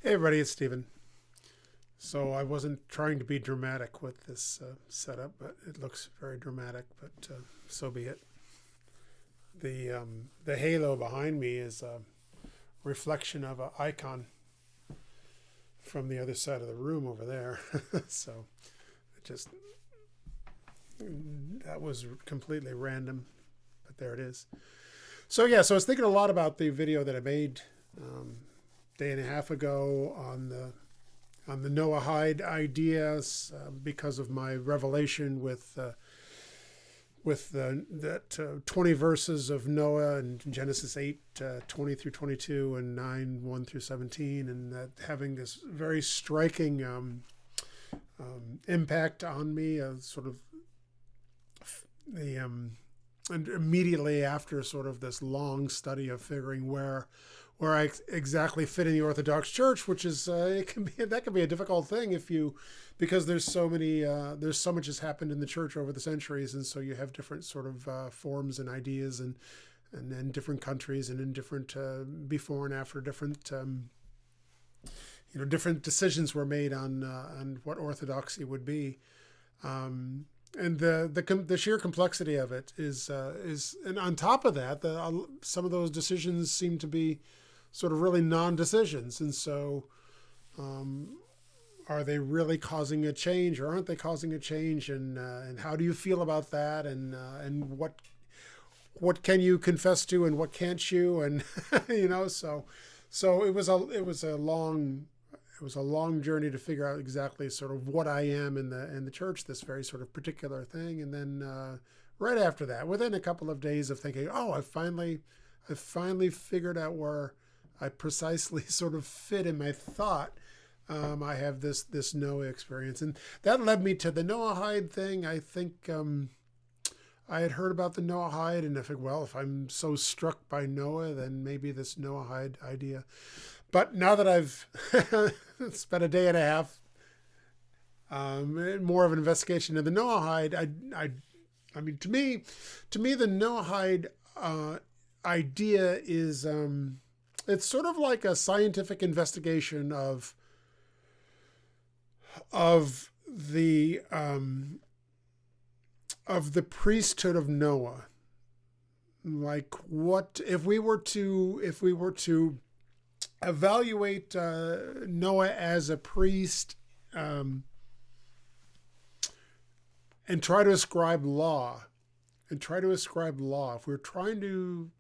Hey everybody, it's Stephen. So I wasn't trying to be dramatic with this setup, but it looks very dramatic. But so be it. The halo behind me is a reflection of an icon from the other side of the room over there. So it just that was completely random, but there it is. So yeah, so I was thinking a lot about the video that I made day and a half ago on the Noahide ideas because of my revelation with that 20 verses of Noah in Genesis 8 20 through 22 and 9 1 through 17, and that having this very striking impact on me, sort of the and immediately after sort of this long study of figuring where I exactly fit in the Orthodox Church, which is that can be a difficult thing because there's so much has happened in the church over the centuries, and so you have different sort of forms and ideas and in different countries and in different before and after different different decisions were made on what orthodoxy would be. And the sheer complexity of it is and on top of that, some of those decisions seem to be sort of really non-decisions, and so are they really causing a change or aren't they causing a change, and how do you feel about that, and what can you confess to and what can't you, and so it was a long journey to figure out exactly sort of what I am in the church, this very sort of particular thing. And then right after that, within a couple of days of thinking, oh, I finally figured out where I precisely sort of fit in my thought. I have this Noah experience, and that led me to the Noahide thing. I think I had heard about the Noahide, and I think, well, if I'm so struck by Noah, then maybe this Noahide idea. But now that I've spent a day and a half, more of an investigation of the Noahide, I mean, to me, the Noahide idea is it's sort of like a scientific investigation of the priesthood of Noah. Like, what if we were to evaluate Noah as a priest, and try to ascribe law, if we're trying to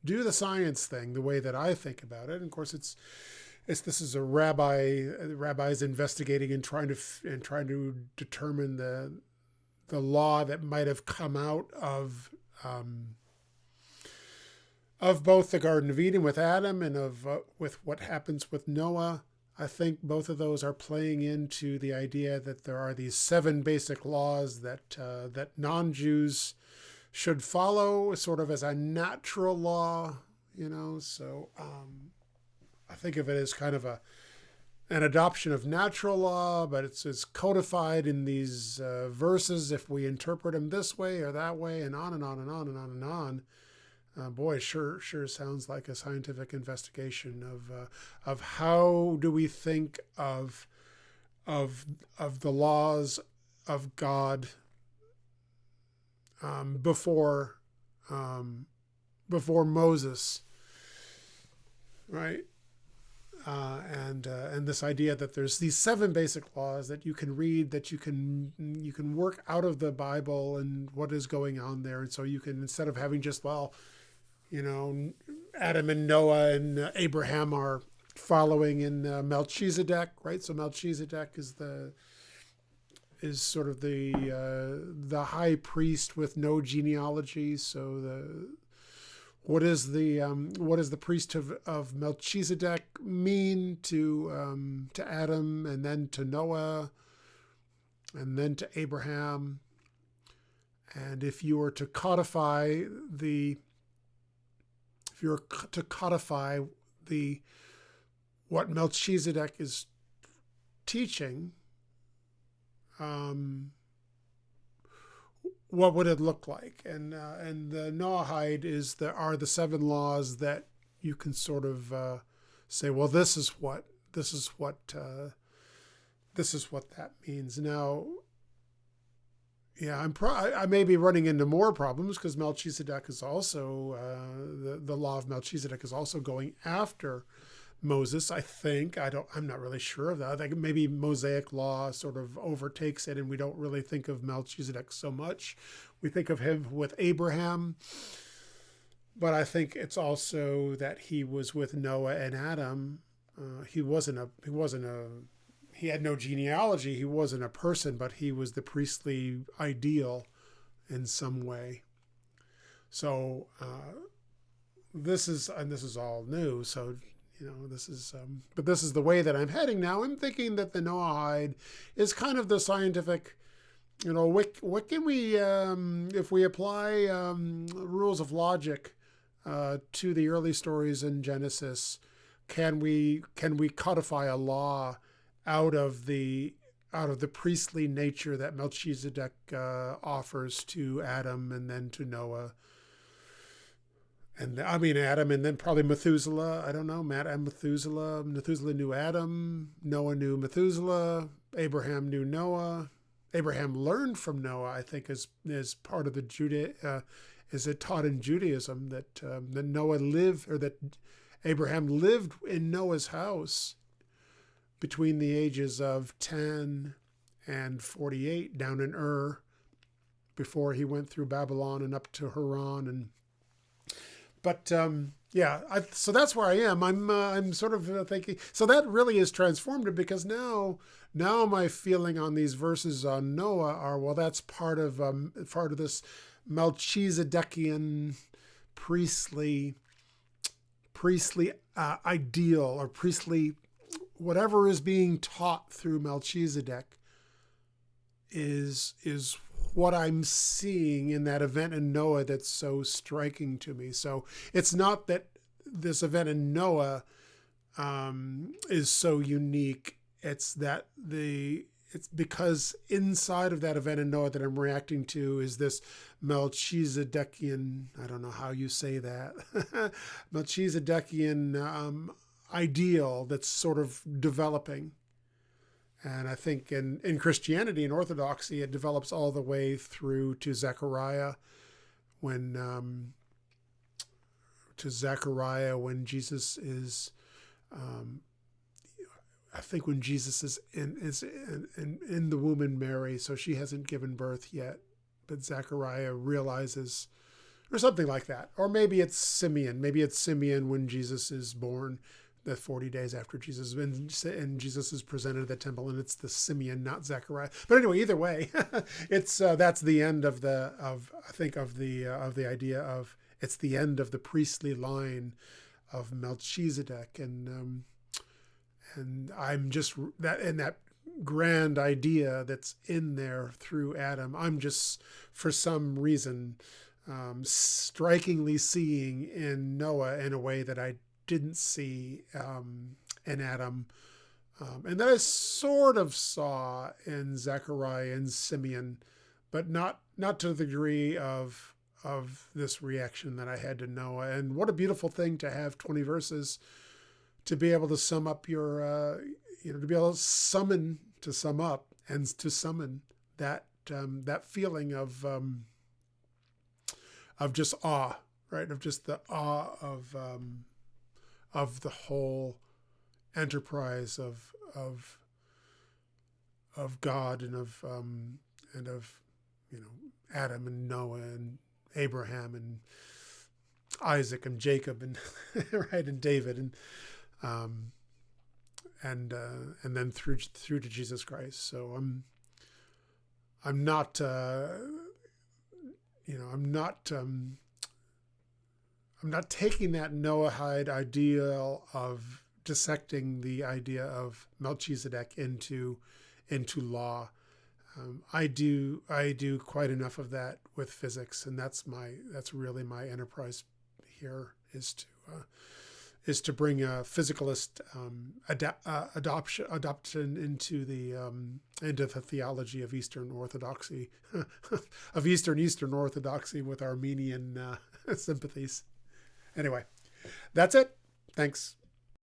do the science thing the way that I think about it. And of course, this is a rabbi's investigating and trying to determine the law that might have come out of both the Garden of Eden with Adam and with what happens with Noah. I think both of those are playing into the idea that there are these 7 basic laws that non-Jews should follow, sort of as a natural law, So I think of it as kind of an adoption of natural law, but it's codified in these verses if we interpret them this way or that way, and on and on and on and on and on. Boy, sure sounds like a scientific investigation of how do we think of the laws of God before Moses, right? And this idea that there's these 7 basic laws that you can read, that you can work out of the Bible and what is going on there, and so you can, instead of having just, well, Adam and Noah and Abraham are following in Melchizedek, right? So Melchizedek is sort of the high priest with no genealogy. So what is the priest of Melchizedek mean to Adam, and then to Noah, and then to Abraham? And if you were to codify what Melchizedek is teaching, what would it look like? And the Noahide are the 7 laws that you can sort of say, well, this is what that means. Now, yeah, I may be running into more problems because Melchizedek is also the law of Melchizedek is also going after Moses. I think I'm not really sure of that. I think maybe Mosaic law sort of overtakes it, and we don't really think of Melchizedek so much. We think of him with Abraham, but I think it's also that he was with Noah and Adam. He had no genealogy. He wasn't a person, but he was the priestly ideal in some way. So this is all new. So, this is the way that I'm heading now. I'm thinking that the Noahide is kind of the scientific, what can we, if we apply rules of logic to the early stories in Genesis, can we codify a law out of the priestly nature that Melchizedek offers to Adam and then to Noah, and Adam and then probably Methuselah. I don't know, Methuselah knew Adam, Noah knew Methuselah, Abraham knew Noah. Abraham learned from Noah, I think, is part of the is it taught in Judaism that Abraham lived in Noah's house between the ages of 10 and 48 down in Ur before he went through Babylon and up to Haran. So that's where I am. I'm sort of thinking, so that really is transformative, because now my feeling on these verses on Noah are, well, that's part of this Melchizedekian priestly ideal, or priestly whatever is being taught through Melchizedek is what I'm seeing in that event in Noah that's so striking to me. So it's not that this event in Noah is so unique. It's that it's because inside of that event in Noah that I'm reacting to is this Melchizedekian, I don't know how you say that, Melchizedekian ideal that's sort of developing. And I think in Christianity and Orthodoxy, it develops all the way through to Zechariah, when Jesus is, I think when Jesus is in the womb in Mary, so she hasn't given birth yet, but Zechariah realizes, or something like that. Or maybe it's Simeon. Maybe it's Simeon when Jesus is born, the 40 days after Jesus, and Jesus is presented at the temple, and it's the Simeon, not Zechariah. But anyway, either way, it's that's the end of the idea of, it's the end of the priestly line of Melchizedek, and I'm just that grand idea that's in there through Adam. I'm just, for some reason, strikingly seeing in Noah in a way that I didn't see in Adam, and that I sort of saw in Zechariah and Simeon, but not to the degree of this reaction that I had to Noah. And what a beautiful thing to have 20 verses to be able to sum up your, to be able to sum up and to summon that feeling of just awe, right? Of just the awe of the whole enterprise of God, and of Adam and Noah and Abraham and Isaac and Jacob and right, and David, and then through to Jesus Christ. So I'm not taking that Noahide ideal of dissecting the idea of Melchizedek into law. I do quite enough of that with physics, and that's really my enterprise here, is to bring a physicalist adoption into the theology of Eastern Orthodoxy, of Eastern Orthodoxy with Armenian sympathies. Anyway, that's it. Thanks.